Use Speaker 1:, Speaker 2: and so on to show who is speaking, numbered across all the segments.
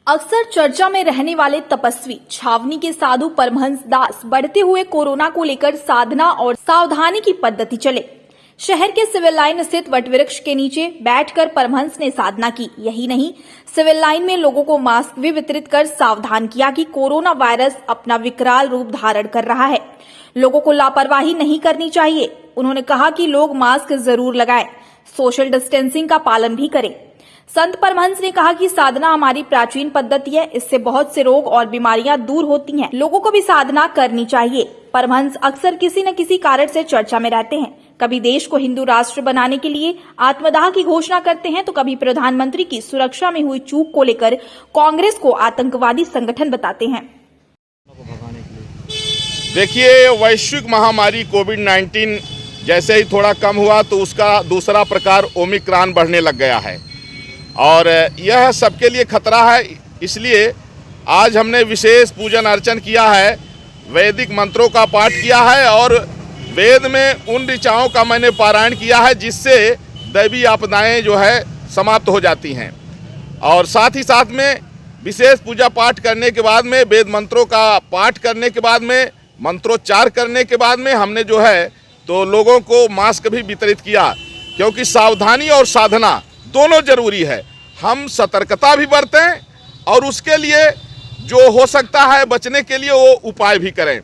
Speaker 1: अक्सर चर्चा में रहने वाले तपस्वी छावनी के साधु परमहंस दास बढ़ते हुए कोरोना को लेकर साधना और सावधानी की पद्धति चले। शहर के सिविल लाइन स्थित वटवृक्ष के नीचे बैठकर परमहंस ने साधना की। यही नहीं, सिविल लाइन में लोगों को मास्क भी वितरित कर सावधान किया कि कोरोना वायरस अपना विकराल रूप धारण कर रहा है। लोगों को लापरवाही नहीं करनी चाहिए। उन्होंने कहा कि लोग मास्क जरूर लगाएं, सोशल डिस्टेंसिंग का पालन भी करें। संत परमहंस ने कहा कि साधना हमारी प्राचीन पद्धति है, इससे बहुत से रोग और बीमारियां दूर होती हैं। लोगों को भी साधना करनी चाहिए। परमहंस अक्सर किसी न किसी कारण से चर्चा में रहते हैं। कभी देश को हिंदू राष्ट्र बनाने के लिए आत्मदाह की घोषणा करते हैं, तो कभी प्रधानमंत्री की सुरक्षा में हुई चूक को लेकर कांग्रेस को आतंकवादी संगठन बताते हैं।
Speaker 2: देखिए, वैश्विक महामारी कोविड-19 जैसे ही थोड़ा कम हुआ तो उसका दूसरा प्रकार ओमिक्रॉन बढ़ने लग गया है और यह सबके लिए खतरा है। इसलिए आज हमने विशेष पूजन अर्चन किया है, वैदिक मंत्रों का पाठ किया है और वेद में उन ऋचाओं का मैंने पारायण किया है जिससे दैवी आपदाएं जो है समाप्त हो जाती हैं। और साथ ही साथ में विशेष पूजा पाठ करने के बाद में, वेद मंत्रों का पाठ करने के बाद में, मंत्रोच्चार करने के बाद में हमने जो है तो लोगों को मास्क भी वितरित किया, क्योंकि सावधानी और साधना दोनों जरूरी है। हम सतर्कता भी बरतें और उसके लिए जो हो सकता है बचने के लिए वो उपाय भी करें।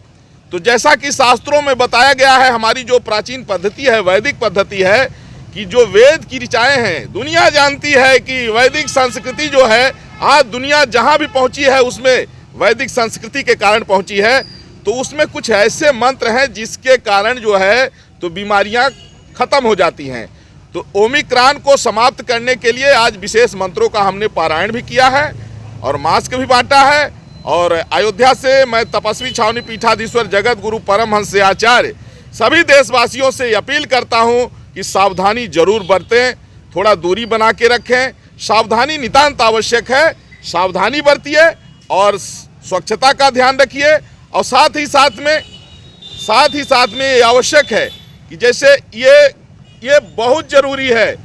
Speaker 2: तो जैसा कि शास्त्रों में बताया गया है, हमारी जो प्राचीन पद्धति है, वैदिक पद्धति है, कि जो वेद की ऋचाएं हैं, दुनिया जानती है कि वैदिक संस्कृति जो है आज दुनिया जहां भी पहुंची है उसमें वैदिक संस्कृति के कारण पहुंची है। तो उसमें कुछ ऐसे मंत्र हैं जिसके कारण जो है तो बीमारियां खत्म हो जाती हैं। तो ओमिक्रॉन को समाप्त करने के लिए आज विशेष मंत्रों का हमने पारायण भी किया है और मास्क भी बांटा है। और अयोध्या से मैं तपस्वी छावनी पीठाधीश्वर जगत गुरु परमहंस आचार्य सभी देशवासियों से अपील करता हूं कि सावधानी जरूर बरतें, थोड़ा दूरी बना के रखें। सावधानी नितांत आवश्यक है, सावधानी बरतिए और स्वच्छता का ध्यान रखिए। और साथ ही साथ में ये आवश्यक है कि जैसे ये बहुत जरूरी है,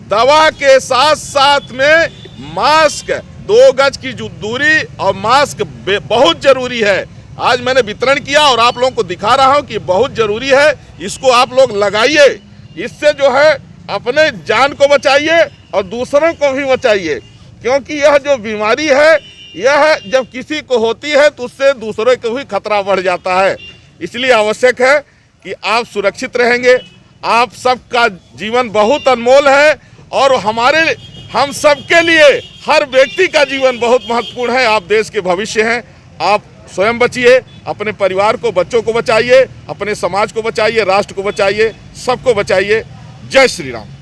Speaker 2: दवा के साथ साथ में मास्क, 2 गज की दूरी और मास्क बहुत जरूरी है। आज मैंने वितरण किया और आप लोगों को दिखा रहा हूं कि बहुत जरूरी है। इसको आप लोग लगाइए, इससे जो है अपने जान को बचाइए और दूसरों को भी बचाइए, क्योंकि यह जो बीमारी है यह जब किसी को होती है तो उससे दूसरों को भी खतरा बढ़ जाता है। इसलिए आवश्यक है कि आप सुरक्षित रहेंगे। आप सबका जीवन बहुत अनमोल है और हम सबके लिए हर व्यक्ति का जीवन बहुत महत्वपूर्ण है। आप देश के भविष्य हैं। आप स्वयं बचिए, अपने परिवार को, बच्चों को बचाइए, अपने समाज को बचाइए, राष्ट्र को बचाइए, सबको बचाइए। जय श्री राम।